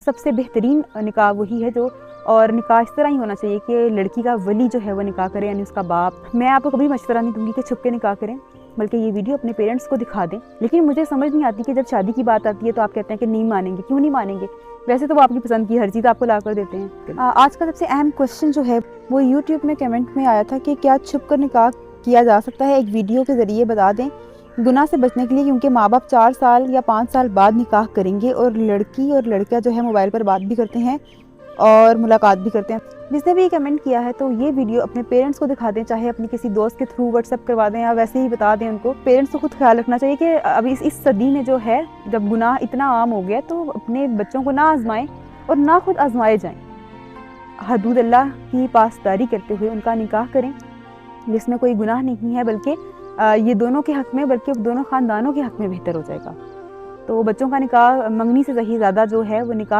سب سے بہترین نکاح وہی ہے جو، اور نکاح اس طرح ہی ہونا چاہیے کہ لڑکی کا ولی جو ہے وہ نکاح کرے، یعنی اس کا باپ۔ میں آپ کو کبھی مشورہ نہیں دوں گی کہ چھپ کے نکاح کریں، بلکہ یہ ویڈیو اپنے پیرنٹس کو دکھا دیں۔ لیکن مجھے سمجھ نہیں آتی کہ جب شادی کی بات آتی ہے تو آپ کہتے ہیں کہ نہیں مانیں گے، کیوں نہیں مانیں گے؟ ویسے تو وہ آپ کی پسند کی ہر چیز آپ کو لا کر دیتے ہیں۔ آج کا سب سے اہم کوشچن جو ہے وہ یوٹیوب میں کمنٹ میں آیا تھا کہ کیا چھپ کر نکاح کیا جا سکتا ہے؟ ایک ویڈیو کے ذریعے بتا دیں گناہ سے بچنے کے لیے، کیونکہ ماں باپ 4 سال یا 5 سال بعد نکاح کریں گے، اور لڑکی اور لڑکا جو ہے موبائل پر بات بھی کرتے ہیں اور ملاقات بھی کرتے ہیں۔ جس نے بھی یہ کمنٹ کیا ہے تو یہ ویڈیو اپنے پیرنٹس کو دکھا دیں، چاہے اپنی کسی دوست کے تھرو واٹس ایپ کروا دیں یا ویسے ہی بتا دیں ان کو۔ پیرنٹس کو خود خیال رکھنا چاہیے کہ ابھی اس صدی میں جو ہے جب گناہ اتنا عام ہو گیا تو اپنے بچوں کو نہ آزمائیں اور نہ خود آزمائے جائیں۔ حدود اللہ کی پاسداری کرتے ہوئے ان کا نکاح کریں، جس میں کوئی گناہ نہیں ہے، بلکہ یہ دونوں کے حق میں، بلکہ دونوں خاندانوں کے حق میں بہتر ہو جائے گا۔ تو بچوں کا نکاح منگنی سے صحیح زیادہ جو ہے وہ نکاح